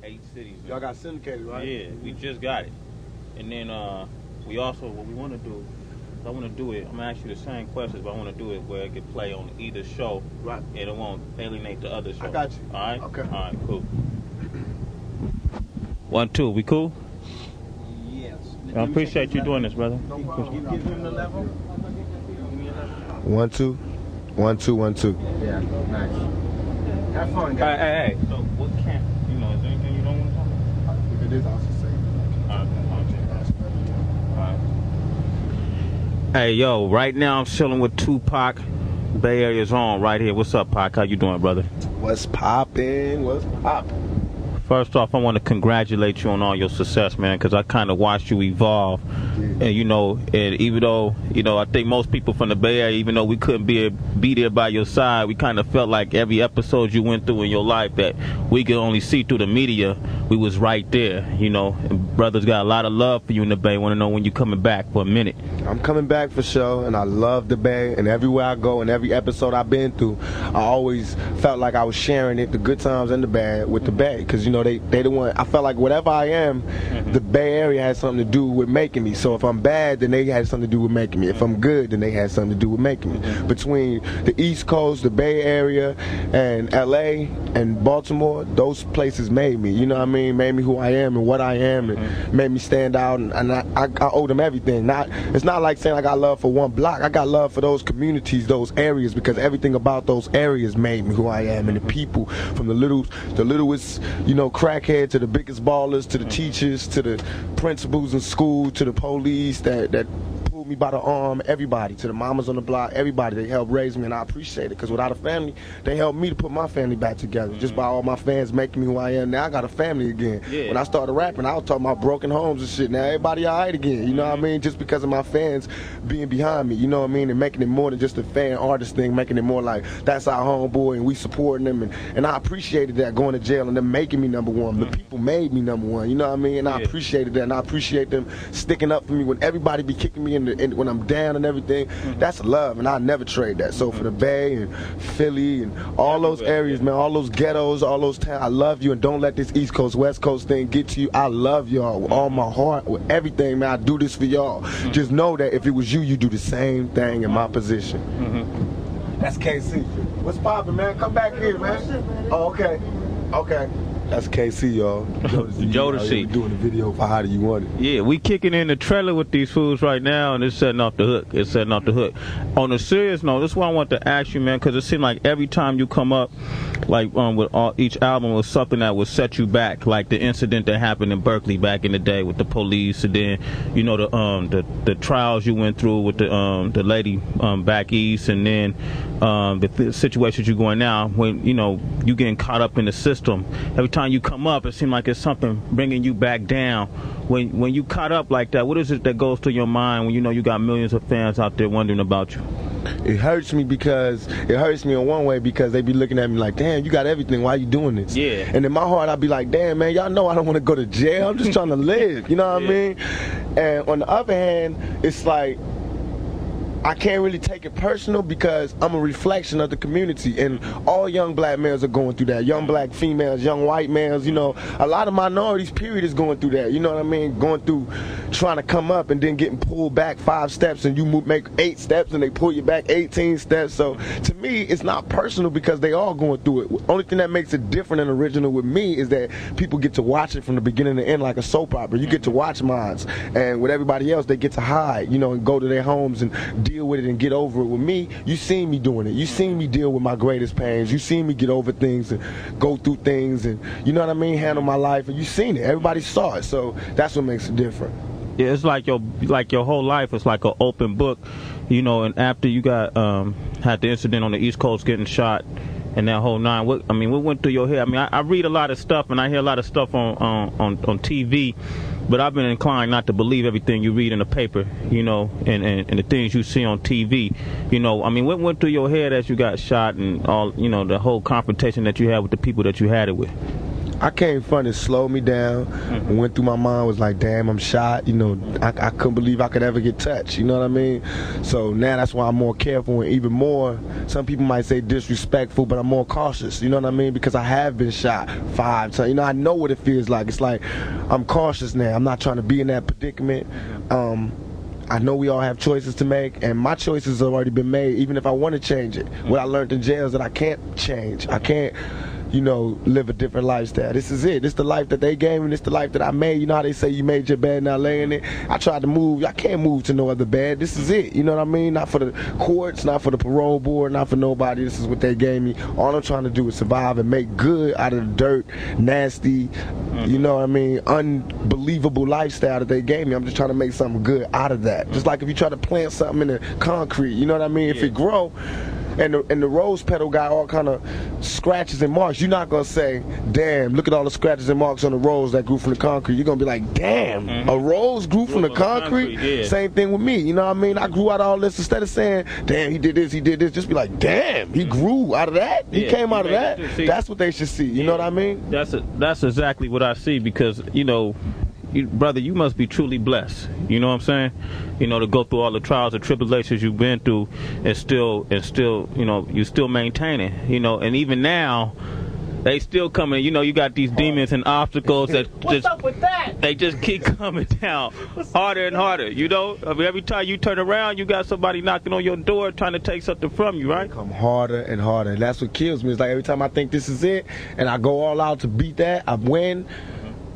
8 cities. Y'all got syndicated, right? Yeah, we just got it. And then we also, what we want to do, I want to do it, I'm going to ask you the same questions, but I want to do it where it can play on either show. Right. And it won't alienate the other show. I got you. All right? Okay. All right, cool. 1, 2, we cool? Yes. I appreciate you doing this, brother. No problem. You give him the level? 1, 2. 1, 2, 1, 2. Yeah, nice. Have fun, guys. Hey. So what can't, is there anything you don't want to talk about? If it is, I'll just say Hey, yo, right now I'm chilling with Tupac. Bay Area's on right here. What's up, Pac? How you doing, brother? What's poppin'? What's poppin'? First off, I want to congratulate you on all your success, man, because I kind of watched you evolve. And, and even though, I think most people from the Bay Area, even though we couldn't be there by your side, we kind of felt like every episode you went through in your life that we could only see through the media, we was right there, And brothers got a lot of love for you in the Bay. Want to know when you coming back for a minute. I'm coming back for sure, and I love the Bay, and everywhere I go and every episode I've been through, I always felt like I was sharing it, the good times and the bad, with the Bay, because, they the one, I felt like whatever I am, the Bay Area had something to do with making me. So if I'm bad, then they had something to do with making me. If I'm good, then they had something to do with making me. Between the East Coast, the Bay Area, and LA and Baltimore, those places made me, made me who I am and what I am, and made me stand out, and I owe them everything. It's not like saying I got love for one block. I got love for those communities, those areas, because everything about those areas made me who I am, and the people, from the littlest, crackhead to the biggest ballers, to the teachers, to the principals in school, to the police that pulled me by the arm, everybody, to the mamas on the block, everybody, they helped raise me, and I appreciate it, because without a family, they helped me to put my family back together, just by all my fans making me who I am. Now I got a family again. When I started rapping, I was talking about broken homes and shit. Now everybody all right again, just because of my fans being behind me, and making it more than just a fan artist thing, making it more like, that's our homeboy, and we supporting them, and I appreciated that, going to jail and them making me number one. The people made me number one, and I appreciated that, and I appreciate them sticking up for me when everybody be kicking me when I'm down and everything. That's love, and I never trade that. So for the Bay and Philly and all those areas, man, all those ghettos, all those towns, I love you, and don't let this East Coast, West Coast thing get to you. I love y'all with all my heart, with everything, man. I do this for y'all. Just know that if it was you, do the same thing in my position. That's KC. What's poppin', man? Come back here, man. Oh, okay. Okay. That's KC, y'all. Jodeci. Doing a video for How Do You Want It. Yeah, we kicking in the trailer with these fools right now, and it's setting off the hook. On a serious note, this is what I want to ask you, man, because it seems like every time you come up, like with each album was something that would set you back, like the incident that happened in Berkeley back in the day with the police, and then the trials you went through with the lady back east, and then the situations you're going now when you getting caught up in the system. Every time you come up, it seems like it's something bringing you back down. When you caught up like that, what is it that goes through your mind when you got millions of fans out there wondering about you? It hurts me in one way because they be looking at me like, damn, you got everything, why you doing this? Yeah. And in my heart, I'd be like, damn, man, y'all know I don't want to go to jail. I'm just trying to live, you know what I mean? And on the other hand, it's like, I can't really take it personal because I'm a reflection of the community, and all young black males are going through that. Young black females, young white males, a lot of minorities, period, is going through that. You know what I mean? Going through trying to come up and then getting pulled back 5 steps, and you make 8 steps and they pull you back 18 steps. So to me, it's not personal because they all going through it. Only thing that makes it different and original with me is that people get to watch it from the beginning to end like a soap opera. You get to watch mines, and with everybody else, they get to hide, and go to their homes and deal with it and get over it. With me, you seen me doing it. You seen me deal with my greatest pains. You seen me get over things and go through things, and handle my life, and you seen it. Everybody saw it, so that's what makes it different. Yeah, it's like your whole life is like an open book, and after you got had the incident on the East Coast getting shot and that whole nine, what went through your head? I read a lot of stuff and I hear a lot of stuff on TV, but I've been inclined not to believe everything you read in the paper, and the things you see on TV. What went through your head as you got shot and all, the whole confrontation that you had with the people that you had it with? I came from it, slowed me down. Went through my mind, was like, damn, I'm shot. You know, I couldn't believe I could ever get touched. You know what I mean? So now that's why I'm more careful and even more. Some people might say disrespectful, but I'm more cautious. You know what I mean? Because I have been shot 5 times. You know, I know what it feels like. It's like I'm cautious now. I'm not trying to be in that predicament. I know we all have choices to make, and my choices have already been made, even if I want to change it. What I learned in jail is that I can't change. I can't, you know, live a different lifestyle. This is it. This is the life that they gave me. This is the life that I made. You know how they say you made your bed, now lay in it? I tried to move. I can't move to no other bed. This is it. You know what I mean? Not for the courts, not for the parole board, not for nobody. This is what they gave me. All I'm trying to do is survive and make good out of the dirt, nasty, you know what I mean, unbelievable lifestyle that they gave me. I'm just trying to make something good out of that. Just like if you try to plant something in the concrete, you know what I mean? If it grow, and the rose petal got all kind of scratches and marks, you're not going to say, damn, look at all the scratches and marks on the rose that grew from the concrete. You're going to be like, damn, a rose grew from the concrete? Yeah. Same thing with me, you know what I mean? I grew out of all this. Instead of saying, damn, he did this, just be like, damn, he grew out of that? He came out of that? That's what they should see, you know what I mean? That's exactly what I see, because, you know, brother, you must be truly blessed. You know what I'm saying? You know, to go through all the trials and tribulations you've been through, and still, you know, you still maintaining. You know, and even now, they still coming. You know, you got these demons and obstacles that What's up with that? They just keep coming down harder and harder. You know, I mean, every time you turn around, you got somebody knocking on your door trying to take something from you, right? They come harder and harder, and that's what kills me. It's like every time I think this is it, and I go all out to beat that, I win.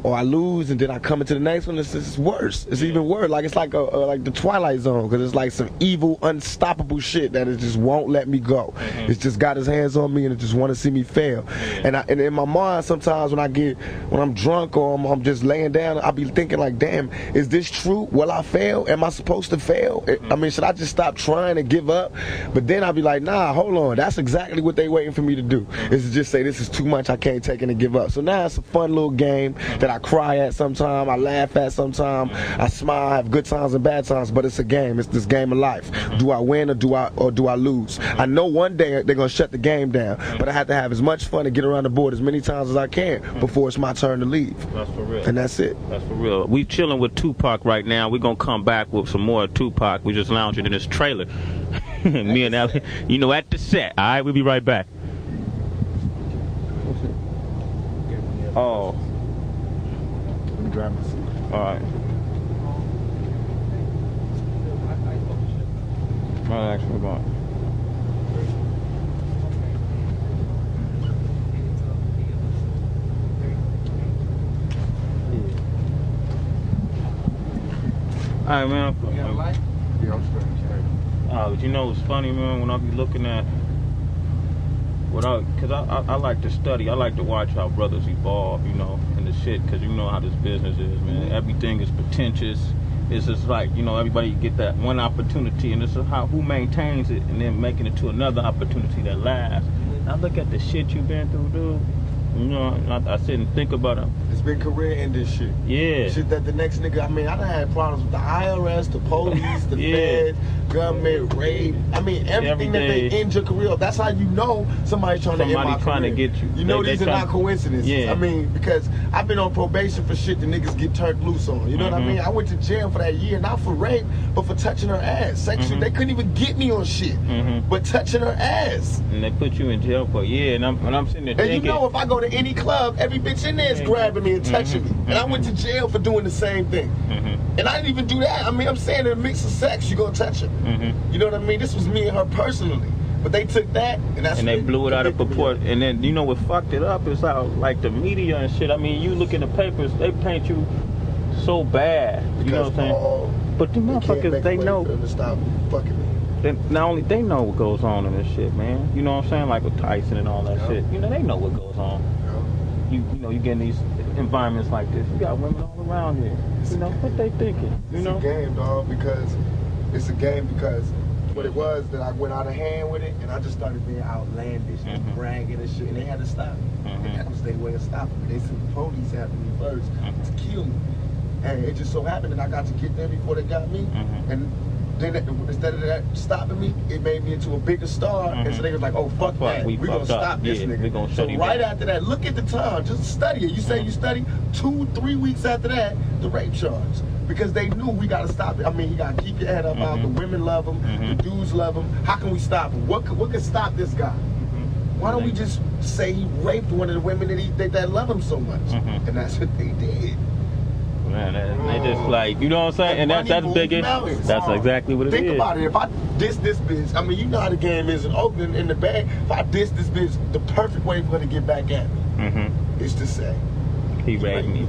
Or I lose, and then I come into the next one. It's worse. It's even worse. Like it's like like the Twilight Zone, because it's like some evil, unstoppable shit that it just won't let me go. It's just got his hands on me, and it just want to see me fail. And in my mind, sometimes when I'm drunk or I'm just laying down, I'll be thinking like, damn, is this true? Will I fail? Am I supposed to fail? I mean, should I just stop trying and give up? But then I'll be like, nah, hold on. That's exactly what they waiting for me to do. Is to just say this is too much. I can't take it and give up. So now it's a fun little game that I cry at sometime, I laugh at sometime, I smile, I have good times and bad times, but it's a game. It's this game of life. Do I win or do I lose? I know one day they're gonna shut the game down, but I have to have as much fun and get around the board as many times as I can before it's my turn to leave. That's for real. And that's it. That's for real. We chilling with Tupac right now. We're gonna come back with some more Tupac. We just lounging in this trailer. Me and Ellie, you know, at the set. All right, we'll be right back. Oh. Grab my seat. All right. Right, actually, going. All right, man. You got a light? Yeah, I'm straight. But you know what's funny, man? When I be looking at because I like to study. I like to watch how brothers evolve, you know, and the shit, because you know how this business is, man. Everything is pretentious. It's just like, you know, everybody get that one opportunity, and it's how who maintains it and then making it to another opportunity that lasts. I look at the shit you've been through, dude. You know, I sit and think about it. It's been career ending shit. Yeah. Shit that the next nigga, I mean, I done had problems with the IRS, the police, the feds, government, rape. I mean, everything that they end your career. That's how you know somebody's trying to end my trying career. to get you. You know, these are not coincidences. Yeah. I mean, because I've been on probation for shit the niggas get turned loose on. You know what I mean? I went to jail for that year, not for rape, but for touching her ass. Sexually, they couldn't even get me on shit, but touching her ass. And they put you in jail for a year, and I'm sitting there thinking. And you know, if I go to any club, every bitch in there is grabbing me and touching me. And I went to jail for doing the same thing. And I didn't even do that. I mean, I'm saying in a mix of sex, you're going to touch her. You know what I mean? This was me and her personally. But they took that, and they blew it out of proportion. And then, you know what fucked it up is how, like, the media and shit. I mean, you look in the papers, they paint you so bad. You know what I'm saying? But the motherfuckers, they know. To stop fucking me. Not only they know what goes on in this shit, man. You know what I'm saying? Like with Tyson and all that shit. You know, they know what goes on. You know, you get in these environments like this. You got women all around here. You know, what they thinking? It's a game, dog, because it's a game because what it was that I went out of hand with it, and I just started being outlandish and bragging and shit, and they had to stop me. And that was their way of stopping me. They said the police after me first to kill me. And it just so happened that I got to get them before they got me. And then instead of that stopping me, it made me into a bigger star. And so they was like, oh, fuck that. We're going to stop this nigga. So right after that, look at the time. Just study it. You say you study 2-3 weeks after that, the rape charge. Because they knew we got to stop it. I mean, you got to keep your head up out. The women love him. The dudes love him. How can we stop him? What could stop this guy? Why don't we just say he raped one of the women that love him so much? And that's what they did. Man, they just like, you know what I'm saying? And that's big. That's exactly what it is. Think about it. If I diss this bitch, I mean, you know how the game is in Oakland in the bag. If I diss this bitch, the perfect way for her to get back at me is to say, he raped me.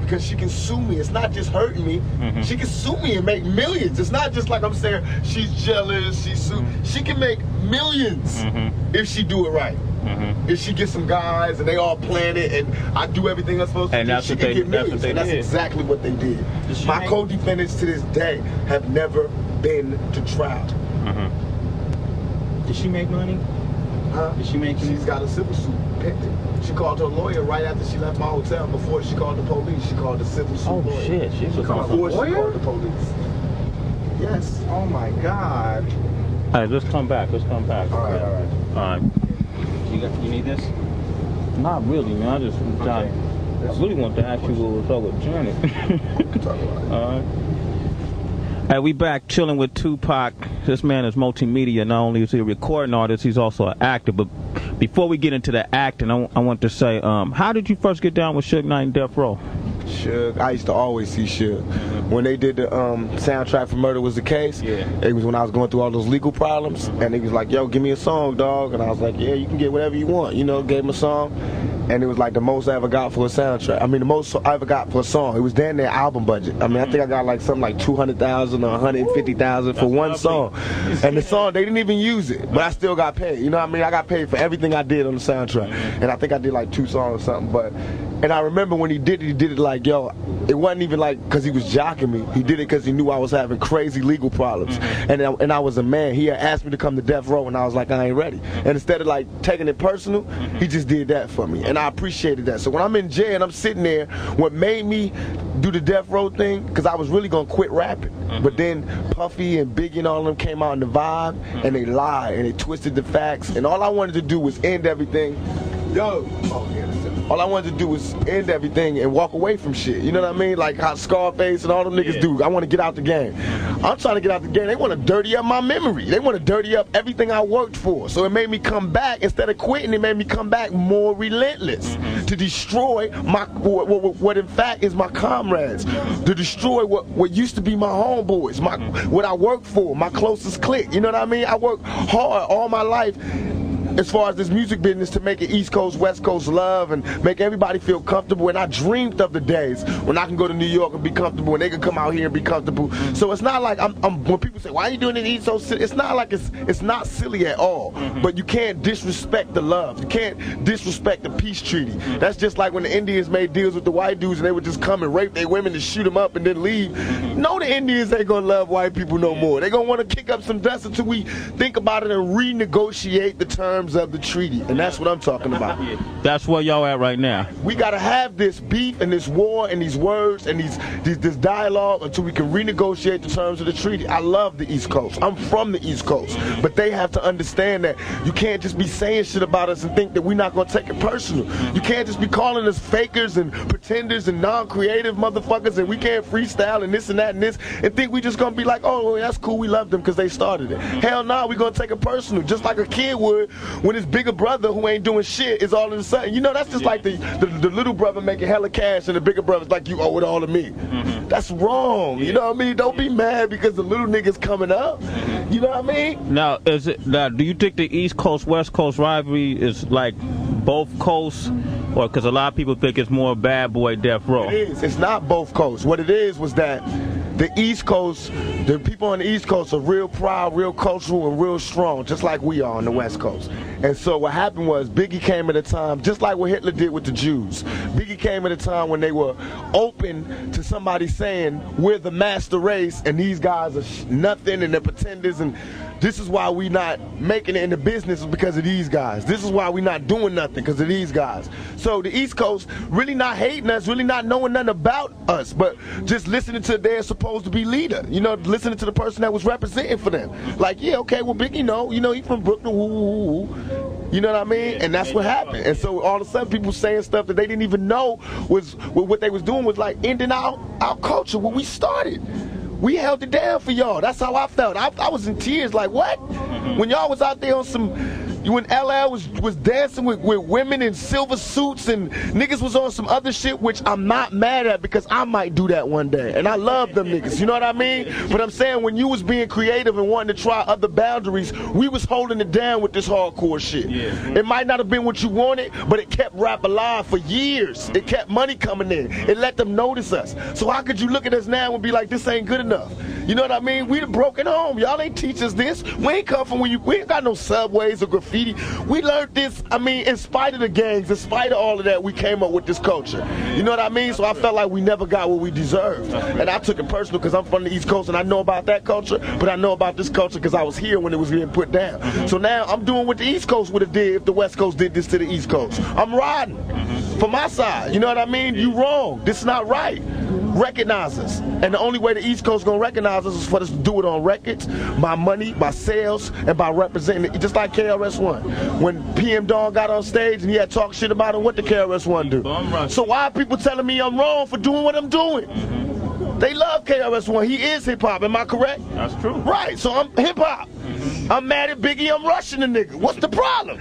Because she can sue me. It's not just hurting me. She can sue me and make millions. It's not just like I'm saying she's jealous, she can make millions if she do it right. If she gets some guys and they all plan it and I do everything I'm supposed to do, she can get millions. And that's exactly what they did. My co-defendants to this day have never been to trial. Did she make money? Huh? Did she make? She's got a civil suit pending. She called her lawyer right after she left my hotel. Before she called the police, she called the civil suit lawyer. Oh shit, she was on the lawyer? She called the police. Yes. Oh my God. All right, let's come back. All right. You need this? Not really, man. I really want to ask you what was up with Janet. All right. Hey, we back chilling with Tupac. This man is multimedia. Not only is he a recording artist, he's also an actor. But before we get into the acting, I want to say, how did you first get down with Suge Knight and Death Row? Suge, I used to always see Suge. When they did the soundtrack for Murder Was the Case, it was when I was going through all those legal problems, and he was like, yo, give me a song, dog. And I was like, yeah, you can get whatever you want. You know, gave him a song. And it was like the most I ever got for a soundtrack. I mean, the most I ever got for a song. It was damn near album budget. I mean, I think I got like something like 200,000 or 150,000 for one song. And the song, they didn't even use it, but I still got paid. You know what I mean? I got paid for everything I did on the soundtrack. And I think I did like 2 songs or something. And I remember when he did it like, yo, it wasn't even like because he was jocking me. He did it because he knew I was having crazy legal problems. And I was a man. He had asked me to come to Death Row, and I was like, I ain't ready. And instead of like taking it personal, he just did that for me. And I appreciated that. So when I'm in jail and I'm sitting there, what made me do the Death Row thing, because I was really going to quit rapping. But then Puffy and Biggie and all of them came out in the vibe, and they lied, and they twisted the facts. And all I wanted to do was end everything. All I wanted to do was end everything and walk away from shit. You know what I mean? Like how Scarface and all them niggas do. I want to get out the game. I'm trying to get out the game. They want to dirty up my memory. They want to dirty up everything I worked for. So it made me come back. Instead of quitting, it made me come back more relentless to destroy what in fact is my comrades. To destroy what used to be my homeboys, what I worked for, my closest clique. You know what I mean? I worked hard all my life as far as this music business to make it East Coast, West Coast love and make everybody feel comfortable. And I dreamed of the days when I can go to New York and be comfortable, and they can come out here and be comfortable. So it's not like when people say, why are you doing it East Coast? It's not like it's not silly at all. But you can't disrespect the love. You can't disrespect the peace treaty. That's just like when the Indians made deals with the white dudes and they would just come and rape their women and shoot them up and then leave. No, the Indians ain't gonna love white people no more. They're gonna want to kick up some dust until we think about it and renegotiate the terms of the treaty, and that's what I'm talking about. That's where y'all at right now. We gotta have this beef and this war and these words and this dialogue until we can renegotiate the terms of the treaty. I love the East Coast. I'm from the East Coast, but they have to understand that you can't just be saying shit about us and think that we're not gonna take it personal. You can't just be calling us fakers and pretenders and non-creative motherfuckers and we can't freestyle and this and that and this and think we just gonna be like, oh, well, that's cool, we love them because they started it. Hell no, we gonna take it personal, just like a kid would when his bigger brother who ain't doing shit is all of a sudden, you know, that's just like the little brother making hella cash and the bigger brother's like, you owe it all to me. That's wrong. You know what I mean? Don't be mad because the little nigga's coming up. You know what I mean? Now, do you think the East Coast West Coast rivalry is like both coasts, or because a lot of people think it's more Bad Boy Death Row? It is. It's not both coasts. What it is was that the East Coast, the people on the East Coast are real proud, real cultural, and real strong, just like we are on the West Coast. And so what happened was Biggie came at a time, just like what Hitler did with the Jews. Biggie came at a time when they were open to somebody saying, we're the master race, and these guys are nothing, and they're pretenders, and this is why we not making it in the business is because of these guys. This is why we not doing nothing because of these guys. So the East Coast really not hating us, really not knowing nothing about us, but just listening to their supposed to be leader. You know, listening to the person that was representing for them. Like, yeah, okay, well, Biggie, he from Brooklyn, woo. You know what I mean? And that's what happened. And so all of a sudden people saying stuff that they didn't even know was what they was doing was like ending our culture when we started. We held it down for y'all. That's how I felt. I was in tears like, what? When y'all was out there on some, when LL was dancing with women in silver suits and niggas was on some other shit, which I'm not mad at because I might do that one day. And I love them niggas, you know what I mean? But I'm saying when you was being creative and wanting to try other boundaries, we was holding it down with this hardcore shit. It might not have been what you wanted, but it kept rap alive for years. It kept money coming in. It let them notice us. So how could you look at us now and be like, this ain't good enough? You know what I mean? We the broken home. Y'all ain't teach us this. We ain't come from we ain't got no subways or graffiti. We learned this, I mean, in spite of the gangs, in spite of all of that, we came up with this culture. You know what I mean? So I felt like we never got what we deserved. And I took it personal because I'm from the East Coast and I know about that culture, but I know about this culture because I was here when it was being put down. So now I'm doing what the East Coast would have did if the West Coast did this to the East Coast. I'm riding for my side. You know what I mean? You wrong. This is not right. Recognize us. And the only way the East Coast gonna recognize us is for us to do it on records, by money, by sales, and by representing it. Just like KRS-One. When PM Dawn got on stage and he had talk shit about him, what did KRS-One do? So why are people telling me I'm wrong for doing what I'm doing? They love KRS-One. He is hip-hop. Am I correct? That's true. Right. So I'm hip-hop. I'm mad at Biggie. I'm rushing the nigga. What's the problem?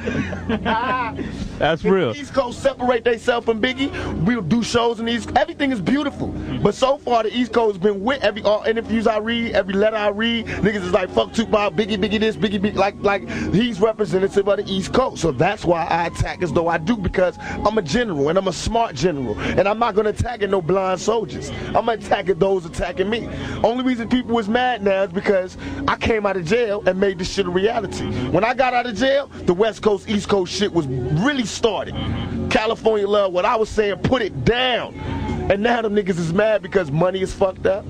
That's real. The East Coast separate themselves from Biggie. We'll do shows in the East. Everything is beautiful. But so far, the East Coast has been with all interviews I read, every letter I read. Niggas is like, fuck Tupac, Biggie this, Biggie. Like he's representative of the East Coast. So that's why I attack as though I do, because I'm a general and I'm a smart general. And I'm not going to attack at no blind soldiers. I'm going to attack at those attacking me. Only reason people was mad now is because I came out of jail and made this shit a reality. When I got out of jail, the West Coast, East Coast shit was really started. California love, what I was saying, put it down. And now them niggas is mad because money is fucked up.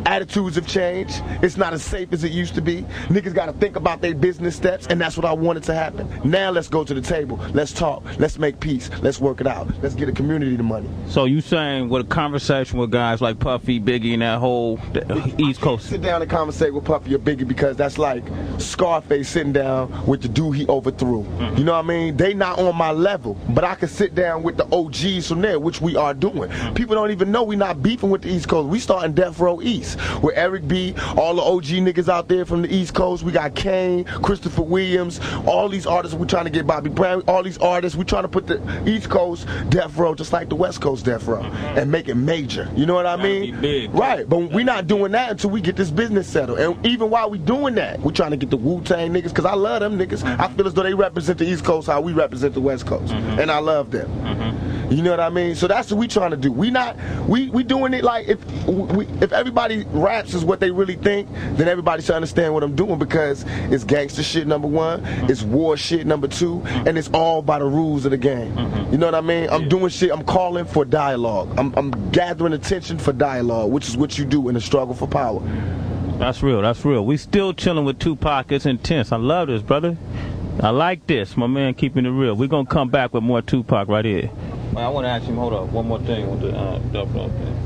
Attitudes have changed. It's not as safe as it used to be. Niggas got to think about their business steps, and that's what I wanted to happen. Now let's go to the table. Let's talk. Let's make peace. Let's work it out. Let's get a community the money. So you saying with a conversation with guys like Puffy, Biggie, and that whole East Coast? Sit down and conversate with Puffy or Biggie because that's like Scarface sitting down with the dude he overthrew. You know what I mean? They not on my level, but I can sit down with the OGs from there, which we are doing. People don't even know we not beefing with the East Coast. We starting Death Row East. With Eric B, all the OG niggas out there from the East Coast. We got Kane, Christopher Williams, all these artists. We're trying to get Bobby Brown, all these artists. We're trying to put the East Coast Death Row just like the West Coast Death Row and make it major. You know what I mean? Big. Right, but we're not doing that until we get this business settled. And even while we doing that, we're trying to get the Wu-Tang niggas, because I love them niggas. I feel as though they represent the East Coast how we represent the West Coast. And I love them. You know what I mean? So that's what we trying to do. We doing it like if everybody raps is what they really think, then everybody should understand what I'm doing, because it's gangster shit, number one, it's war shit, number two, and it's all by the rules of the game. You know what I mean? I'm doing shit, I'm calling for dialogue. I'm gathering attention for dialogue, which is what you do in the struggle for power. That's real, that's real. We still chilling with Tupac. It's intense. I love this, brother. I like this, my man, keeping it real. We're going to come back with more Tupac right here. I want to ask him, hold up, one more thing with the double thing.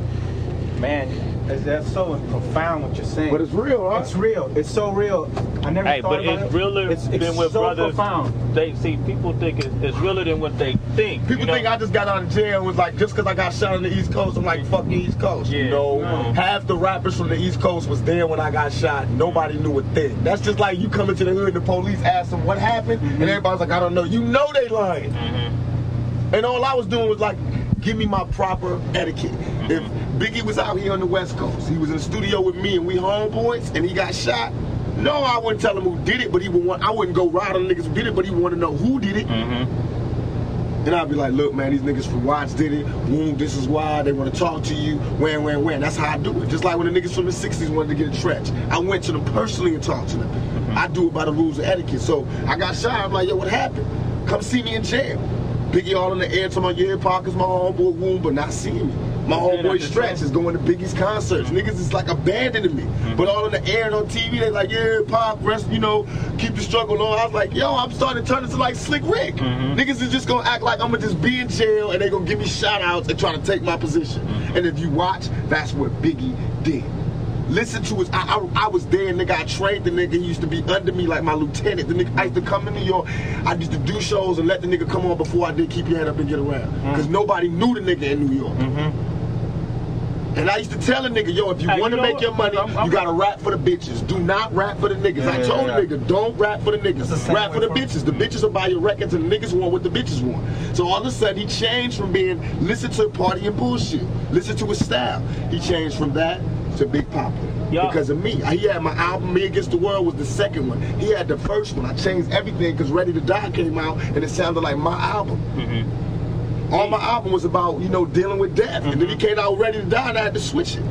Man, that's so profound what you're saying. But it's real, right? It's real. It's so real. I never thought about it. But it's realer than what so brothers. Profound. They see, people think it's realer than what they think. People think I just got out of jail and was like, just because I got shot on the East Coast, I'm like, fuck the East Coast. Yeah. No, half the rappers from the East Coast was there when I got shot. Nobody knew a thing. That's just like you come into the hood and the police ask them what happened, and everybody's like, I don't know. You know they lying. And all I was doing was like, give me my proper etiquette. If Biggie was out here on the West Coast, he was in the studio with me and we homeboys, and he got shot, no, I wouldn't tell him who did it, but I wouldn't go ride on the niggas who did it, but he would want to know who did it. And I'd be like, look, man, these niggas from Watts did it. Boom, this is why. They want to talk to you. When. That's how I do it. Just like when the niggas from the 60s wanted to get a stretch. I went to them personally and talked to them. I do it by the rules of etiquette. So I got shot. I'm like, yo, what happened? Come see me in jail. Biggie all in the air to my Parker's my homeboy wound, but not seeing me. My homeboy Stretch is going to Biggie's concerts. Niggas is like abandoning me. But all in the air and on TV, they like, yeah, Pac, rest, you know, keep the struggle on. I was like, yo, I'm starting to turn into like Slick Rick. Niggas is just going to act like I'm going to just be in jail and they going to give me shout outs and try to take my position. And if you watch, that's what Biggie did. Listen to his, I was there, nigga. I trained the nigga. He used to be under me like my lieutenant. The nigga, I used to come to New York. I used to do shows and let the nigga come on before I did Keep Your Head Up and Get Around. Because nobody knew the nigga in New York. And I used to tell a nigga, yo, if you want to make your money, you got to rap for the bitches. Do not rap for the niggas. I told the nigga, don't rap for the niggas. Rap for the bitches. The bitches will buy your records and the niggas want what the bitches want. So all of a sudden, he changed from being listen to party and bullshit. Listen to his style. He changed from that to Big Papa. Because of me. He had my album, Me Against the World was the second one. He had the first one. I changed everything because Ready to Die came out and it sounded like my album. All my album was about, you know, dealing with death. And then he came out Ready to Die and I had to switch it.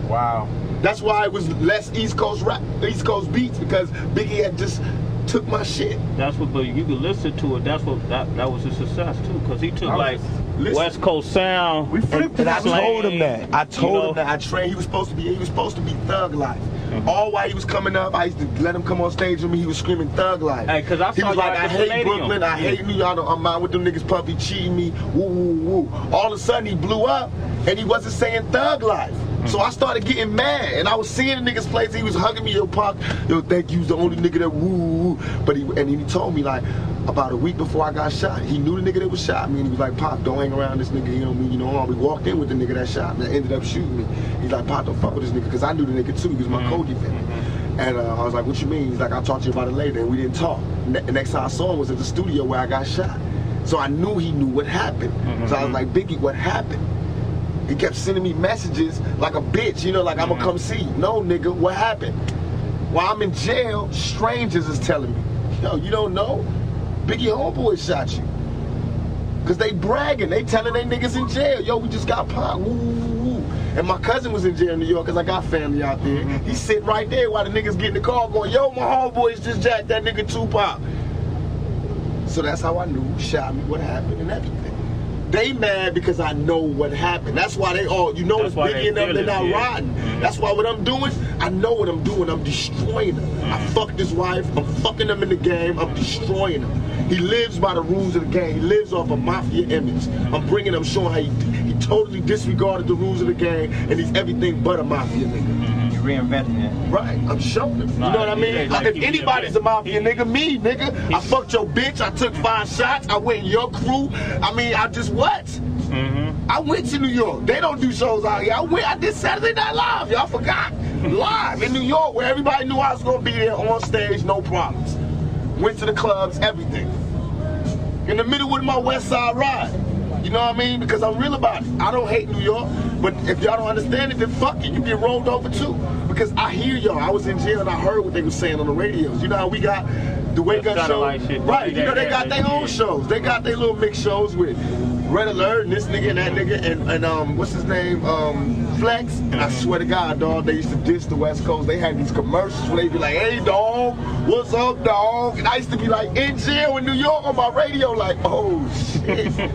Wow. That's why it was less East Coast rap, East Coast beats, because Biggie had just took my shit. That's what, but you could listen to it. That's what that was a success too, because he took like West Coast sound. We flipped and I told him that. I told him that I trained. He was supposed to be Thug Life. All while he was coming up, I used to let him come on stage with me. He was screaming Thug Life. Hey, cause he was like, I hate Brooklyn, I hate New York. I'm out with them niggas puffy cheating me. Woo woo woo. All of a sudden he blew up, and he wasn't saying Thug Life. So I started getting mad, and I was seeing the niggas place. He was hugging me, yo, Pac, yo, thank you, was the only nigga that woo woo. But he told me like about a week before I got shot. He knew the nigga that was shot me, and he was like, Pac, don't hang around this nigga. You know, we walked in with the nigga that shot me, that ended up shooting me. He's like, Pac, don't fuck with this nigga, because I knew the nigga too. He was my Cody fan. And I was like, what you mean? He's like, I'll talk to you about it later. And we didn't talk. The next time I saw him was at the studio where I got shot. So I knew he knew what happened. So I was like, Biggie, what happened? He kept sending me messages like a bitch, you know, like I'm gonna come see you. No, nigga, what happened? While I'm in jail, strangers is telling me, yo, you don't know? Biggie homeboy shot you. Cause they bragging, they telling they niggas in jail, yo, we just got Pac, woo, woo, woo. And my cousin was in jail in New York, cause I got family out there. He's sitting right there while the niggas get in the car going, yo, my homeboys just jacked that nigga Tupac. So that's how I knew who shot me, what happened, and everything. They mad because I know what happened. That's why they all, you know, it's Biggie and them, they're not riding. That's why what I'm doing, I know what I'm doing. I'm destroying him. I fucked his wife. I'm fucking him in the game. I'm destroying him. He lives by the rules of the game. He lives off a mafia image. I'm bringing him, showing how he totally disregarded the rules of the game, and he's everything but a mafia nigga. Reinventing it. Right, I'm showing him. You know what I mean? Like, if anybody's a mafia nigga, me, nigga. I fucked your bitch, I took 5 shots, I went in your crew. I mean, I just what? I went to New York. They don't do shows out here. I did Saturday Night Live, y'all forgot. Live in New York, where everybody knew I was gonna be there on stage, no problems. Went to the clubs, everything. In the middle with my Westside ride. You know what I mean? Because I'm real about it. I don't hate New York, but if y'all don't understand it, then fuck it. You get rolled over too. Because I hear y'all. I was in jail and I heard what they were saying on the radios. You know how we got the Wake Up show? Right. You know, they got their own shows. They got their little mixed shows with Red Alert and this nigga and that nigga and what's his name? Flex. And I swear to God, dog, they used to diss the West Coast. They had these commercials where they be like, hey, dog, what's up, dog? And I used to be like in jail in New York on my radio like, oh, shit.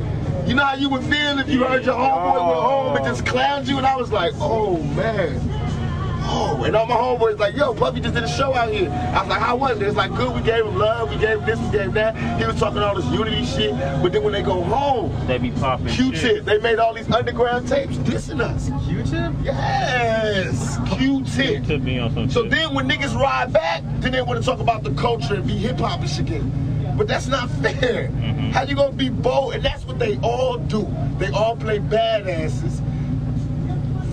You know how you would feel if you heard your homeboy went home and just clowned you? And I was like, oh, man. Oh, and all my homeboys like, yo, Puffy just did a show out here. I was like, how was it? It's like, good, we gave him love, we gave him this, we gave him that. He was talking all this unity shit, but then when they go home, they be popping Q-Tip, they made all these underground tapes dissing us. Q-Tip? Yes, Q-Tip. Q-Tip me on some So shit. then when niggas ride back, then they want to talk about the culture and be hip-hop and shit again. But that's not fair. How you gonna be bold? And that's what they all do. They all play badasses.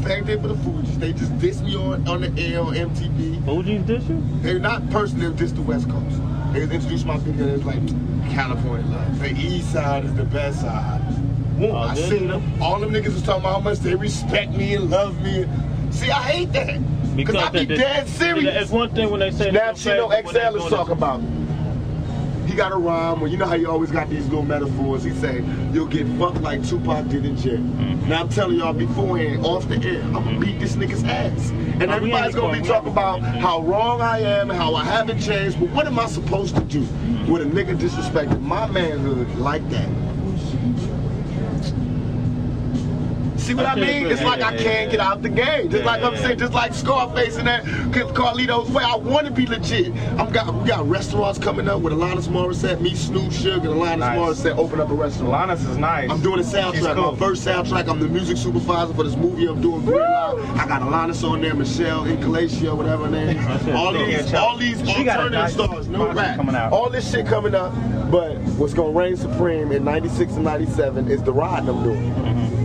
Same thing for the Fugees. They just diss me on the air on MTV. Fugees diss you? They're not personally, diss the West Coast. They introduced my video and it was like California love. The East Side is the best side. I seen them. All them niggas was talking about how much they respect me and love me. See, I hate that. Because I be dead serious. It's one thing when they say Snapchat XL is talking about. He got a rhyme where, you know how you always got these little metaphors. He say, you'll get fucked like Tupac did in jail. Now I'm telling y'all beforehand, off the air, I'm gonna beat this nigga's ass. And everybody's going to be talking about how wrong I am and how I haven't changed. But what am I supposed to do with a nigga disrespecting my manhood like that? See what I mean? It's like I can't get out the game. Just like I'm saying, just like Scarface and that Carlito's way. I want to be legit. We got restaurants coming up with Alanis Morissette, me, Snoop, Suge, and Alanis Morissette open up a restaurant. Alanis is nice. I'm doing a soundtrack. Cool. My first soundtrack. I'm the music supervisor for this movie I'm doing. I got Alanis on there, Michelle, Incalacia, whatever her name is. All these alternative stars, no rap. All this shit coming up. But what's gonna reign supreme in '96 and '97 is the ride I'm doing.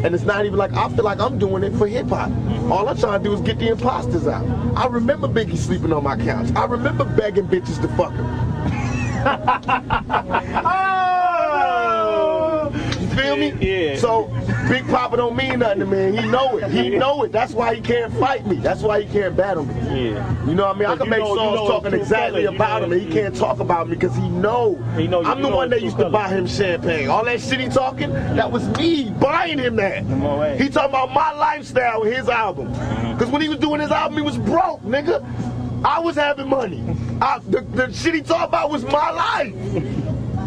And it's not even like, I feel like I'm doing it for hip hop. All I'm trying to do is get the imposters out. I remember Biggie sleeping on my couch. I remember begging bitches to fuck him. You feel me? Yeah. So Big Papa don't mean nothing to me. He know it. He know it. That's why he can't fight me. That's why he can't battle me. Yeah. You know what I mean? I can make songs talking exactly about him, and he can't talk about me because he know. I'm the one that used to buy him champagne. All that shit he talking, that was me buying him that. He talking about my lifestyle with his album. Because when he was doing his album, he was broke, nigga. I was having money. The shit he talking about was my life.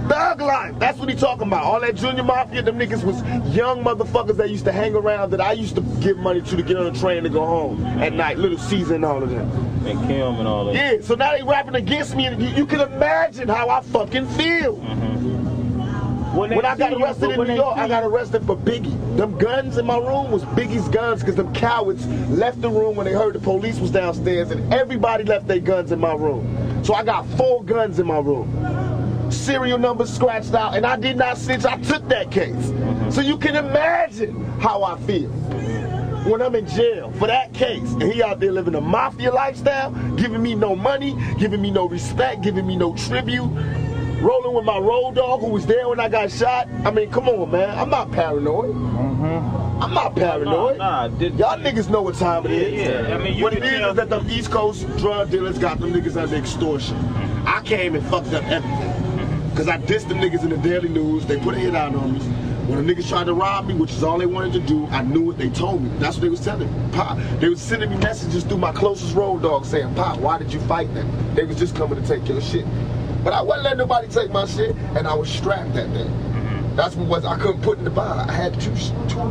Thug life. That's what he talking about. All that Junior Mafia, them niggas was young motherfuckers that used to hang around that I used to give money to get on the train to go home at night. Little Caesar and all of them. And Kim and all that. Yeah, so now they rapping against me, and you can imagine how I fucking feel. When I got arrested in New York, I got arrested for Biggie. Them guns in my room was Biggie's guns because them cowards left the room when they heard the police was downstairs, and everybody left their guns in my room. So I got 4 guns in my room. Serial numbers scratched out, and I did not snitch. I took that case. So you can imagine how I feel when I'm in jail for that case, and he out there living a mafia lifestyle, giving me no money, giving me no respect, giving me no tribute, rolling with my road dog who was there when I got shot. I mean, come on, man. I'm not paranoid. I'm not paranoid. Y'all niggas know what time it is. I mean, what it is that them East Coast drug dealers got them niggas under extortion. I came and fucked up everything. Because I dissed them niggas in the Daily News. They put a hit out on me. When the niggas tried to rob me, which is all they wanted to do, I knew what they told me. That's what they was telling me. Pop, they was sending me messages through my closest road dog saying, Pop, why did you fight them? They was just coming to take your shit. But I wasn't letting nobody take my shit, and I was strapped that day. That's what I couldn't put in the bar. I had two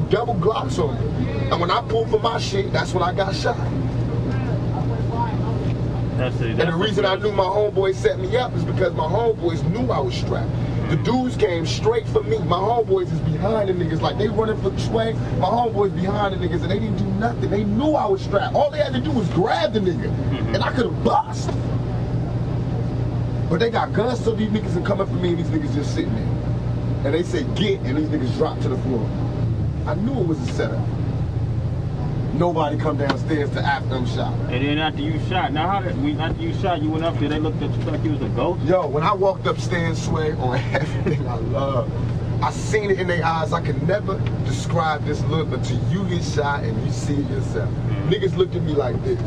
double Glocks on me. And when I pulled for my shit, that's when I got shot. And the reason I knew my homeboys set me up is because my homeboys knew I was strapped. The dudes came straight for me. My homeboys is behind the niggas. Like, they running for sway. My homeboys behind the niggas, and they didn't do nothing. They knew I was strapped. All they had to do was grab the nigga, and I could have bust. But they got guns, so these niggas are coming for me, and these niggas just sitting there. And they say, get, and these niggas drop to the floor. I knew it was a setup. Nobody come downstairs to after them shot. And then after you shot, after you shot, you went up there, they looked at you like you was a ghost? Yo, when I walked upstairs, Sway, on everything I love, I seen it in their eyes. I can never describe this look until you get shot and you see it yourself. Niggas looked at me like this.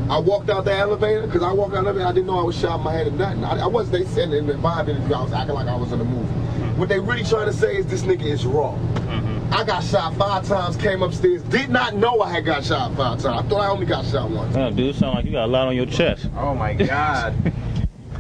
I walked out the elevator, because I walked out the elevator, I didn't know I was shot in my head or nothing. I wasn't, they said in the vibe interview, I was acting like I was in a movie. What they really trying to say is this nigga is raw. I got shot 5 times, came upstairs, did not know I had got shot 5 times. I thought I only got shot once. Yeah, dude, sound like you got a lot on your chest. Oh my God.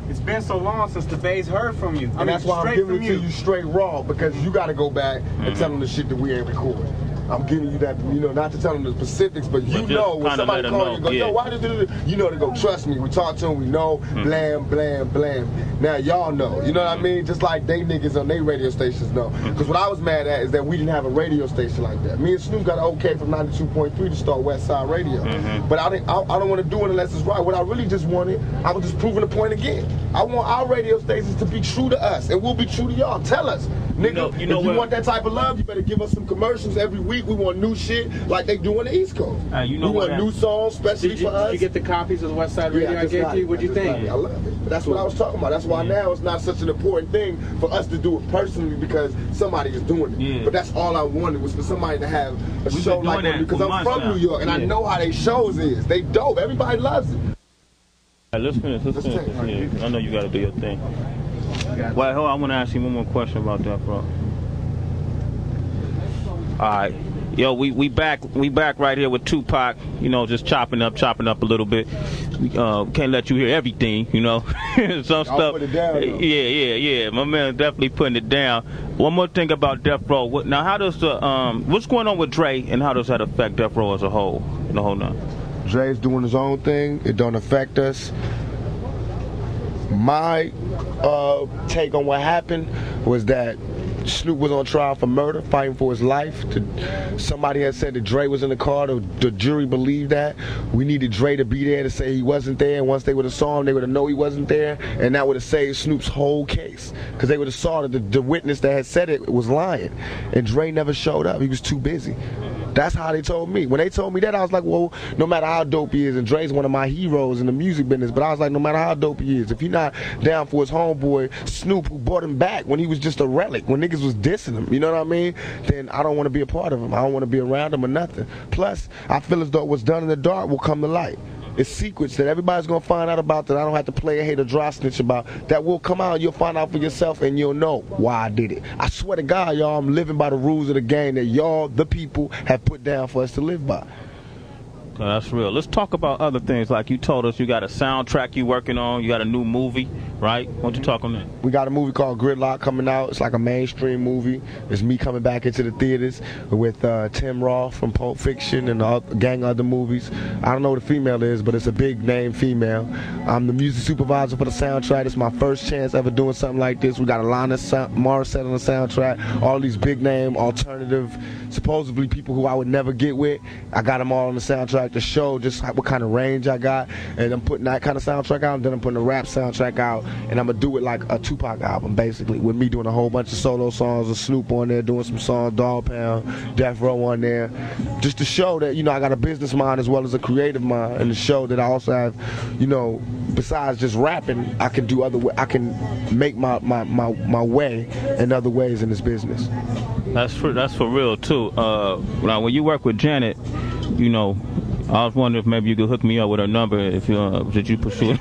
It's been so long since the Bays heard from you. And that's why I'm giving it to you straight raw, because you got to go back and tell them the shit that we ain't recording. I'm giving you that, you know, not to tell them the specifics, but you know when somebody calls you and go, yo, why did you do this? You know to go, trust me, we talk to them, we know, blam, blam, blam. Now y'all know, you know what I mean? Just like they niggas on their radio stations know. Because what I was mad at is that we didn't have a radio station like that. Me and Snoop got an okay from 92.3 to start Westside Radio. But I don't want to do it unless it's right. What I really just wanted, I was just proving the point again. I want our radio stations to be true to us, and we'll be true to y'all. Tell us, nigga, if you want that type of love, you better give us some commercials every week. We want new shit like they do on the East Coast. We want new songs, especially for us. Did you get the copies of the Westside Radio I gave you? What'd you think? I love it. But that's what I was talking about. That's why now it's not such an important thing for us to do it personally because somebody is doing it. But that's all I wanted was for somebody to have a show like that because I'm from New York and I know how they shows is. They dope. Everybody loves it. All right, let's finish. Let's finish. I know you got to do your thing. Wait, hold on. I want to ask you one more question about that, bro. All right. Yo, we back right here with Tupac. You know, just chopping up a little bit. Can't let you hear everything. You know, some stuff. Put it down, yeah. My man definitely putting it down. One more thing about Death Row. Now, how does the what's going on with Dre, and how does that affect Death Row as a whole? The whole nine. Dre's doing his own thing. It don't affect us. My take on what happened was that Snoop was on trial for murder, fighting for his life. Somebody had said that Dre was in the car. The jury believed that. We needed Dre to be there to say he wasn't there. And once they would have saw him, they would have known he wasn't there. And that would have saved Snoop's whole case. Because they would have saw that the witness that had said it was lying. And Dre never showed up. He was too busy. That's how they told me. When they told me that, I was like, well, no matter how dope he is, and Dre's one of my heroes in the music business, but I was like, no matter how dope he is, if he's not down for his homeboy, Snoop, who brought him back when he was just a relic, when niggas was dissing him, you know what I mean? Then I don't want to be a part of him. I don't want to be around him or nothing. Plus, I feel as though what's done in the dark will come to light. It's secrets that everybody's going to find out about that I don't have to play a hate or dry snitch about. That will come out, you'll find out for yourself, and you'll know why I did it. I swear to God, y'all, I'm living by the rules of the game that y'all, the people, have put down for us to live by. That's real. Let's talk about other things. Like you told us you got a soundtrack you working on. You got a new movie, right? Why don't you talk on that? We got a movie called Gridlock coming out. It's like a mainstream movie. It's me coming back into the theaters with Tim Roth from Pulp Fiction and a gang of other movies. I don't know what the female is, but it's a big name female. I'm the music supervisor for the soundtrack. It's my first chance ever doing something like this. We got Alanis Morissette on the soundtrack. All these big name, alternative, supposedly people who I would never get with. I got them all on the soundtrack to show just what kind of range I got, and I'm putting that kind of soundtrack out, and then I'm putting a rap soundtrack out, and I'm gonna do it like a Tupac album, basically, with me doing a whole bunch of solo songs, with Snoop on there doing some songs, Dog Pound, Death Row on there, just to show that, you know, I got a business mind as well as a creative mind, and to show that I also have, you know, besides just rapping, I can do other I can make my way in other ways in this business. That's for real too. Now when you work with Janet, you know, I was wondering if maybe you could hook me up with her number if you did you pursue it?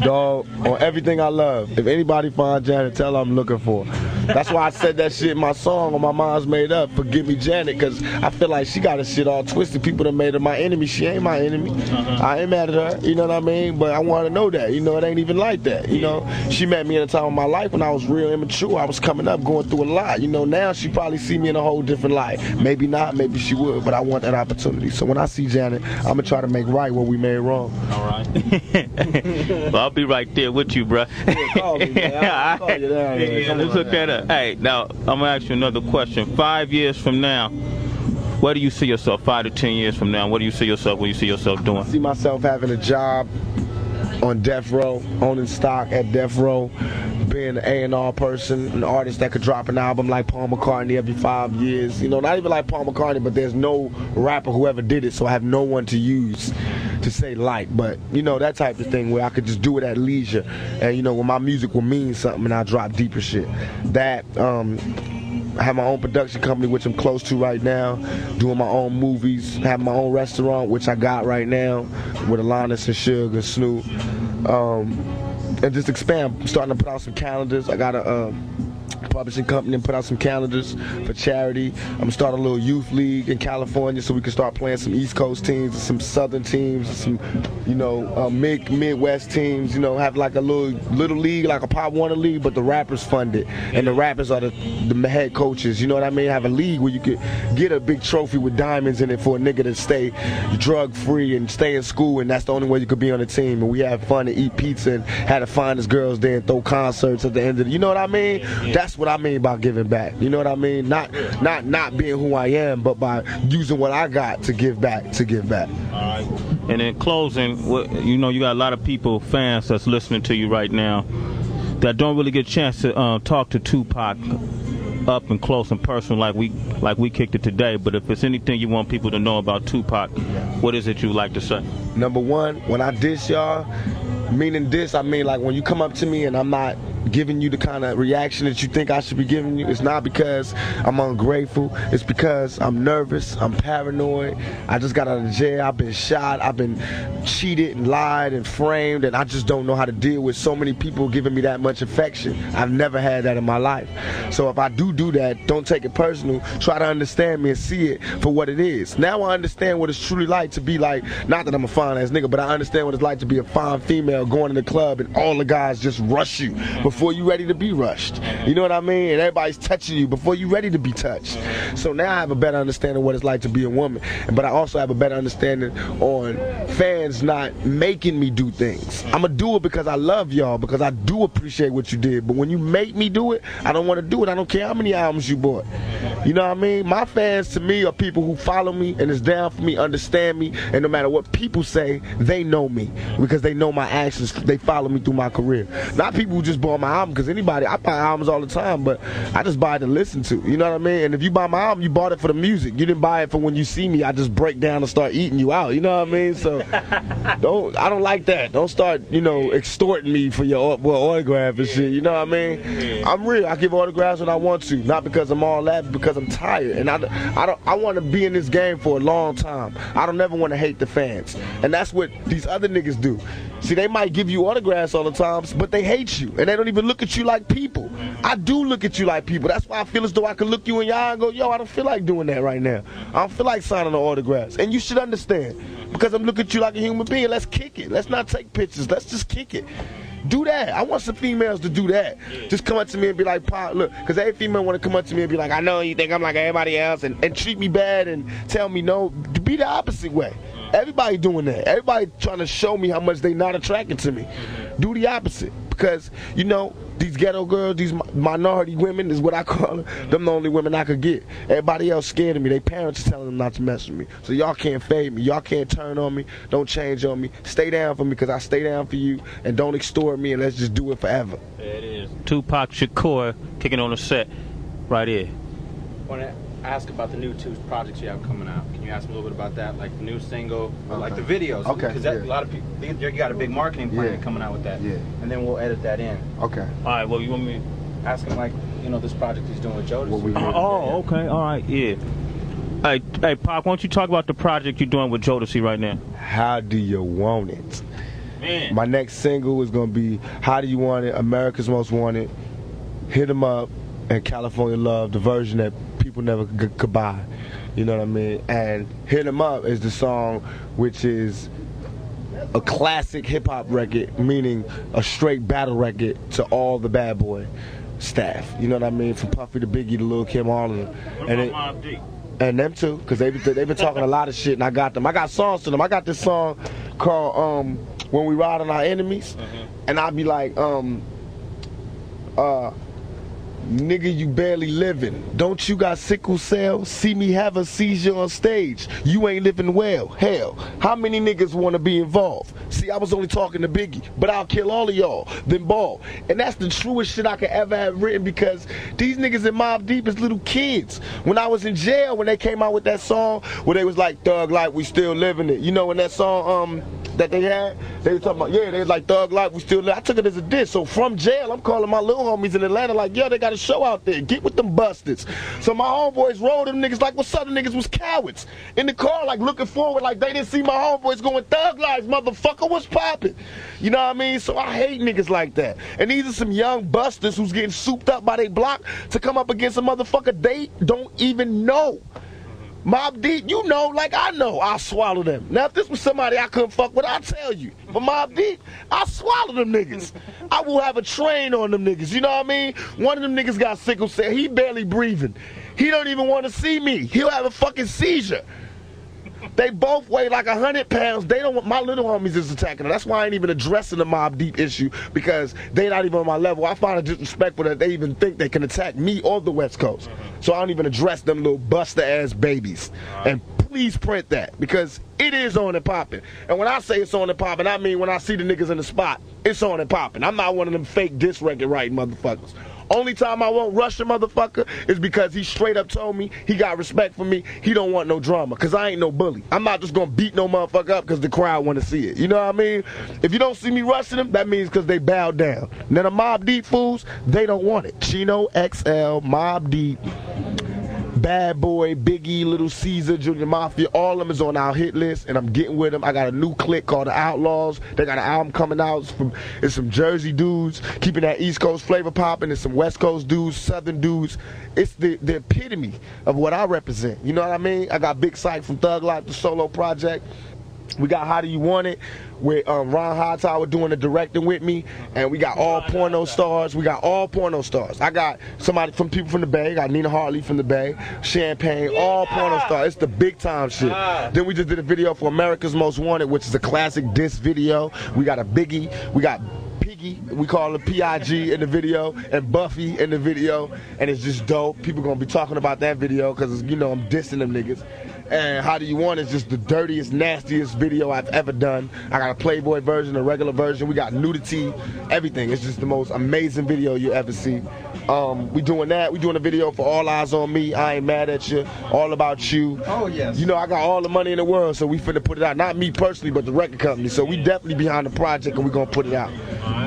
Dog, on everything I love. If anybody finds Janet, tell her I'm looking for her. That's why I said that shit in my song on My Mind's Made Up, Forgive Me Janet, because I feel like she got her shit all twisted. People that made her my enemy. She ain't my enemy. I ain't mad at her, you know what I mean? But I want to know that, you know, it ain't even like that, you know? She met me in a time of my life when I was real immature. I was coming up, going through a lot, you know? Now she probably see me in a whole different light. Maybe not, maybe she would, but I want that opportunity. So when I see Janet, I'm going to try to make right what we made wrong. All right. Well, I'll be right there with you, bro. Yeah, call me, man. I'll call you down. Yeah, let's hook that up. Hey, now, I'm going to ask you another question. 5 years from now, where do you see yourself? 5 to 10 years from now, what do you see yourself? What do you see yourself doing? I see myself having a job on Death Row, owning stock at Death Row, being an A&R person, an artist that could drop an album like Paul McCartney every 5 years. You know, not even like Paul McCartney, but there's no rapper who ever did it, so I have no one to use to say like. But, you know, that type of thing where I could just do it at leisure. And, you know, when my music will mean something and I drop deeper shit. That, I have my own production company, which I'm close to right now, doing my own movies, have my own restaurant, which I got right now, with Alanis and Suge and Snoop, and just expand. I'm starting to put out some calendars. I got a publishing company and put out some calendars for charity. I'm gonna start a little youth league in California so we can start playing some East Coast teams and some Southern teams and some, you know, Midwest teams. You know, have like a little league, like a Pop Warner league, but the rappers fund it, and the rappers are the head coaches. You know what I mean? Have a league where you could get a big trophy with diamonds in it for a nigga to stay drug free and stay in school, and that's the only way you could be on the team. And we have fun and eat pizza and have the finest girls there and throw concerts at the end of the. You know what I mean? That's what I mean by giving back. You know what I mean? Not being who I am, but by using what I got to give back. All right. And in closing, you know, you got a lot of people, fans that's listening to you right now that don't really get a chance to talk to Tupac up and close and personal like we kicked it today. But if it's anything you want people to know about Tupac, what is it you like to say? Number one, when I diss y'all, meaning diss, I mean like when you come up to me and I'm not giving you the kind of reaction that you think I should be giving you. It's not because I'm ungrateful. It's because I'm nervous. I'm paranoid. I just got out of jail. I've been shot. I've been cheated and lied and framed, and I just don't know how to deal with so many people giving me that much affection. I've never had that in my life. So if I do that, don't take it personal. Try to understand me and see it for what it is. Now I understand what it's truly like to be like, not that I'm a fine ass nigga, but I understand what it's like to be a fine female going in the club and all the guys just rush you before you ready to be rushed. You know what I mean? And everybody's touching you before you ready to be touched. So now I have a better understanding of what it's like to be a woman. But I also have a better understanding on fans not making me do things. I'm gonna do it because I love y'all, because I do appreciate what you did. But when you make me do it, I don't want to do it. I don't care how many albums you bought. You know what I mean? My fans to me are people who follow me and is down for me, understand me, and no matter what people say, they know me because they know my actions. They follow me through my career. Not people who just bought my album, because anybody, I buy albums all the time, but I just buy it to listen to. You know what I mean? And if you buy my album, you bought it for the music. You didn't buy it for when you see me, I just break down and start eating you out. You know what I mean? So I don't like that. Don't start, extorting me for your autograph and shit. You know what I mean? I'm real. I give autographs when I want to, not because I'm all that, but because I'm tired. And I want to be in this game for a long time. I don't ever want to hate the fans. And that's what these other niggas do. See, they might give you autographs all the time, but they hate you. And they don't even look at you like people. I do look at you like people. That's why I feel as though I can look you in your eye and go, yo, I don't feel like doing that right now. I don't feel like signing the autographs. And you should understand. Because I'm looking at you like a human being. Let's kick it. Let's not take pictures. Let's just kick it. Do that. I want some females to do that. Just come up to me and be like, Pop, look, because every female want to come up to me and be like, I know you think I'm like everybody else, and treat me bad and tell me no. Be the opposite way. Everybody doing that. Everybody trying to show me how much they not attracted to me. Do the opposite. Because, these ghetto girls, these minority women is what I call them. Them the only women I could get. Everybody else scared of me. Their parents are telling them not to mess with me. So y'all can't fade me. Y'all can't turn on me. Don't change on me. Stay down for me because I stay down for you. And don't extort me, and let's just do it forever. There it is. Tupac Shakur kicking on the set right here. I want to ask about the new two projects you have coming out. Can you ask me a little bit about that? Like the new single, or like the videos? Okay. Because a lot of people, you got a big marketing plan coming out with that. Yeah. And then we'll edit that in. Okay. All right, well, you want me ask him, like, this project he's doing with Jodeci. Okay. All right, yeah. Hey, Pop, why don't you talk about the project you're doing with Jodeci right now? How Do You Want It? Man. My next single is going to be How Do You Want It, America's Most Wanted, Hit 'Em Up, and California Love, the version that people never could buy. You know what I mean? And Hit 'Em Up is the song which is a classic hip-hop record, meaning a straight battle record to all the Bad Boy staff. You know what I mean? From Puffy to Biggie to Lil Kim, all of them. And them too, because they've been talking a lot of shit, and I got them. I got songs to them. I got this song called When We Ride on Our Enemies, and I'll be like, nigga, you barely living. Don't you got sickle cell? See me have a seizure on stage. You ain't living well. Hell, how many niggas want to be involved? See, I was only talking to Biggie, but I'll kill all of y'all, then ball. And that's the truest shit I could ever have written, because these niggas in Mobb Deep is little kids. When I was in jail, when they came out with that song, where they was like, Thug Life, we still living it. You know, in that song that they had, they were talking about, they was like, Thug Life, we still live. I took it as a diss. So from jail, I'm calling my little homies in Atlanta like, yo, they got a show out there. Get with them bastards. So my homeboys rolled them niggas like, what's up? The niggas was cowards. In the car, like, looking forward, like they didn't see my homeboys going, Thug Life, motherfucker, what's poppin'? You know what I mean? So I hate niggas like that. And these are some young busters who's getting souped up by their block to come up against a motherfucker they don't even know. Mobb Deep, you know, like I know, I'll swallow them. Now, if this was somebody I couldn't fuck with, I'll tell you. But Mobb Deep, I'll swallow them niggas. I will have a train on them niggas, you know what I mean? One of them niggas got sickle cell. He barely breathing. He don't even want to see me. He'll have a fucking seizure. They both weigh like 100 pounds. They don't want, my little homies is attacking them. That's why I ain't even addressing the Mobb Deep issue, because they not even on my level. I find it disrespectful that they even think they can attack me or the West Coast. So I don't even address them little buster ass babies. And please print that, because it is on and popping. And when I say it's on and popping, I mean when I see the niggas in the spot, it's on and popping. I'm not one of them fake diss record writing motherfuckers. Only time I won't rush a motherfucker is because he straight up told me he got respect for me. He don't want no drama, because I ain't no bully. I'm not just going to beat no motherfucker up because the crowd want to see it. You know what I mean? If you don't see me rushing them, that means because they bowed down. Now the Mobb Deep fools, they don't want it. Chino, XL, Mobb Deep, Bad Boy, Biggie, Little Caesar, Junior Mafia, all of them is on our hit list, and I'm getting with them. I got a new clique called The Outlaws. They got an album coming out. It's some Jersey dudes keeping that East Coast flavor popping. It's some West Coast dudes, Southern dudes. It's the epitome of what I represent. You know what I mean? I got Big Sight from Thug Life, the solo project. We got How Do You Want It with Ron Hightower doing the directing with me, and we got all porno stars. We got all porno stars. I got people from the Bay. I got Nina Hartley from the Bay, Champagne, all porno stars. It's the big time shit. Then we just did a video for America's Most Wanted, which is a classic diss video. We got a Biggie. We got Piggy, we call her P.I.G. in the video, and Buffy in the video, and it's just dope. People gonna be talking about that video because, you know, I'm dissing them niggas. And How Do You Want It is just the dirtiest, nastiest video I've ever done. I got a Playboy version, a regular version. We got nudity, everything. It's just the most amazing video you ever see. We doing that. We doing a video for All Eyes on Me, I Ain't Mad at You, All About You. Oh, yes. You know, I got all the money in the world, so we finna put it out. Not me personally, but the record company. So we definitely behind the project, and we gonna put it out.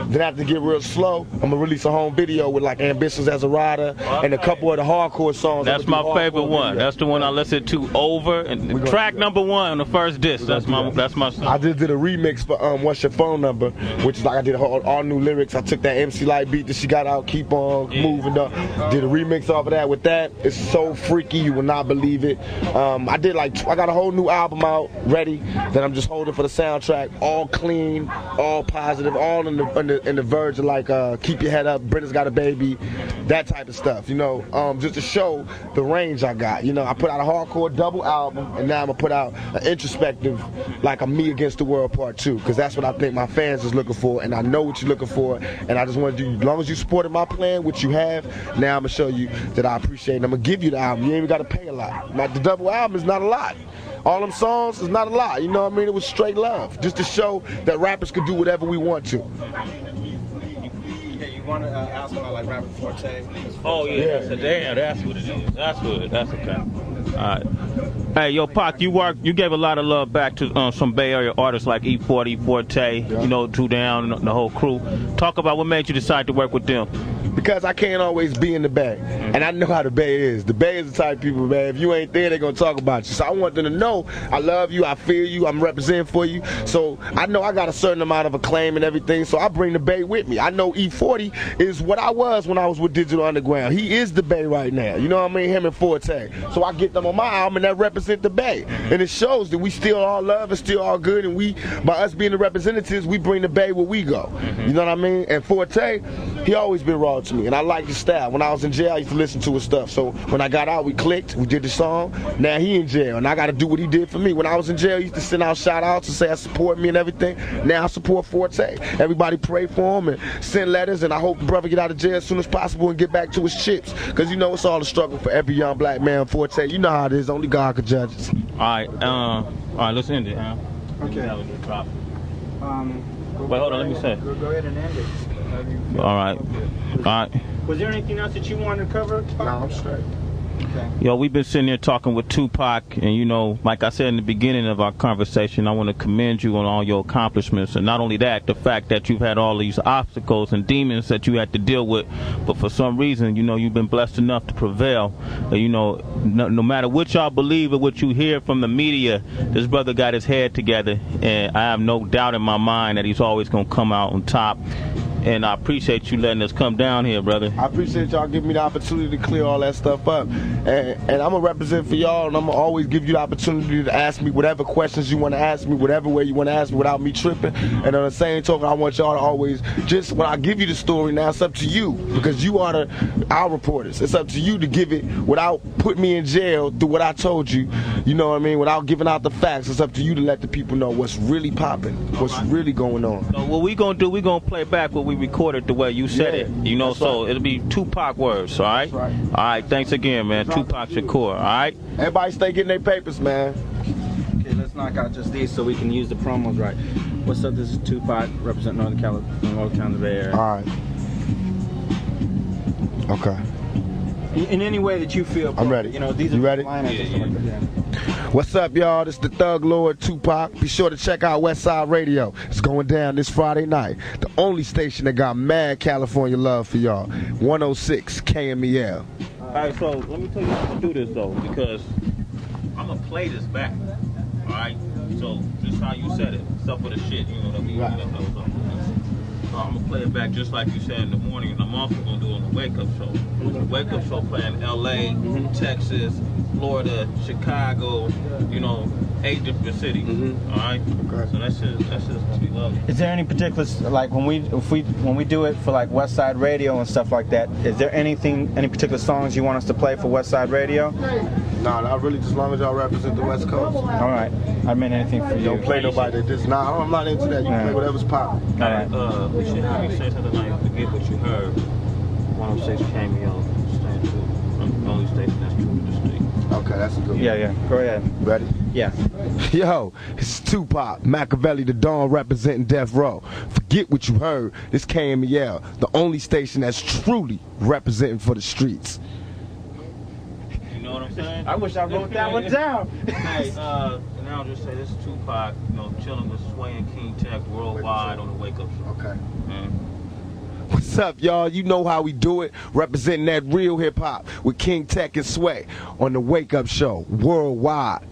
Then after get real slow, I'm gonna release a home video with like Ambitions as a Rider and a couple of the hardcore songs. That's my favorite one. Video. That's the one I listen to over. And track number one on the first disc. That's my song. I just did a remix for What's Your Phone Number, which is like I did all new lyrics. I took that MC Light beat that she got out, Keep On Moving Up. Did a remix off of that with that. It's so freaky, you will not believe it. I got a whole new album out ready that I'm just holding for the soundtrack. All clean, all positive, all in the verge of like Keep Your Head Up, Brenda's Got a Baby, that type of stuff. You know, just to show the range I got. You know, I put out a hardcore double album, and now I'm gonna put out an introspective, like a Me Against the World Part 2, because that's what I think my fans is looking for, and I know what you're looking for, and I just want to do, as long as you supported my plan, which you have, now I'm gonna show you that I appreciate it. I'm gonna give you the album. You ain't even gotta pay a lot. Now, the double album is not a lot. All them songs is not a lot. You know what I mean? It was straight love, just to show that rappers could do whatever we want to. You want to ask about like rapper Forte? Oh yeah, that's what it is. That's okay. All right. Hey, yo, Pac, you gave a lot of love back to some Bay Area artists like E40, Forte, you know, Two Down, the whole crew. Talk about what made you decide to work with them. Because I can't always be in the Bay, and I know how the Bay is. The Bay is the type of people, man, if you ain't there, they're gonna talk about you. So I want them to know I love you, I feel you, I'm representing for you. So I know I got a certain amount of acclaim and everything, so I bring the Bay with me. I know E40 is what I was when I was with Digital Underground. He is the Bay right now, you know what I mean, him and Forte. So I get them on my album, and that represent the Bay. And it shows that we still all love and still all good, and we, by us being the representatives, we bring the Bay where we go. You know what I mean? And Forte, he always been raw to me, and I like his style. When I was in jail, I used to listen to his stuff. So when I got out, we clicked, we did the song. Now he in jail, and I got to do what he did for me. When I was in jail, he used to send out shout-outs and say I support me and everything. Now I support Forte. Everybody pray for him and send letters, and I hope the brother get out of jail as soon as possible and get back to his chips. Because you know it's all a struggle for every young black man. Forte, you know how it is. Only God can judge us. All right, let's end it, huh? Okay. Wait, hold on, let me say. Go ahead and end it. All right. Was there anything else that you wanted to cover? No, I'm straight. Okay. Yo, we've been sitting here talking with Tupac, and you know, like I said in the beginning of our conversation, I want to commend you on all your accomplishments, and not only that, the fact that you've had all these obstacles and demons that you had to deal with, but for some reason, you know, you've been blessed enough to prevail. You know, no matter what y'all believe or what you hear from the media, this brother got his head together, and I have no doubt in my mind that he's always going to come out on top. And I appreciate you letting us come down here, brother. I appreciate y'all giving me the opportunity to clear all that stuff up. And I'm going to represent for y'all, and I'm going to always give you the opportunity to ask me whatever questions you want to ask me, whatever way you want to ask me without me tripping. And on the same token, I want y'all to always, just when I give you the story, now it's up to you, because you are our reporters. It's up to you to give it without putting me in jail through what I told you, you know what I mean, without giving out the facts. It's up to you to let the people know what's really popping, what's really going on. So what we going to do, we going to play back what we recorded the way you said it, you know, so it'll be Tupac words, all right? All right, thanks again, man. Tupac Shakur, all right? Everybody stay getting their papers, man. Okay, let's knock out just these so we can use the promos right. What's up, this is Tupac, representing Northern California, Bay Area. All right. Okay. In any way that you feel. I'm ready. You know, these are you ready? liners and stuff like that. Yeah. What's up, y'all? This is the Thug Lord Tupac. Be sure to check out Westside Radio. It's going down this Friday night. The only station that got mad California love for y'all. 106 KMEL. Alright, so let me tell you how to do this though, because I'm gonna play this back. Alright? So just how you said it. Stuff for the shit, you know what I mean? Right. So I'm gonna play it back just like you said in the morning, and I'm also gonna do it on the wake up show. The wake up show playing LA, Texas, Florida, Chicago, you know, 8 different cities. Alright? Okay. So that's just gonna be lovely. Is there any particular, like when we do it for like Westside Radio and stuff like that, is there any particular songs you want us to play for Westside Radio? Nah, not really, just as long as y'all represent the West Coast. Alright. I mean anything for you. Don't play nobody that just, nah, I'm not into that. You play whatever's popping. Alright, we should have you say something like, forget what you heard. 106 KMEL, stand true. The only station that's true to the street. Okay, that's a good one. Yeah. Go ahead. Ready? Yeah. Yo, it's Tupac, Machiavelli, the Dawn representing Death Row. Forget what you heard. It's KMEL, the only station that's truly representing for the streets. You know what I'm saying? I wish I wrote that one down. Hey, and I'll just say this is Tupac, you know, chilling with Sway and King Tech worldwide on the Wake Up Show. Okay. Man. What's up, y'all? You know how we do it. Representing that real hip hop with King Tech and Sway on the Wake Up Show worldwide.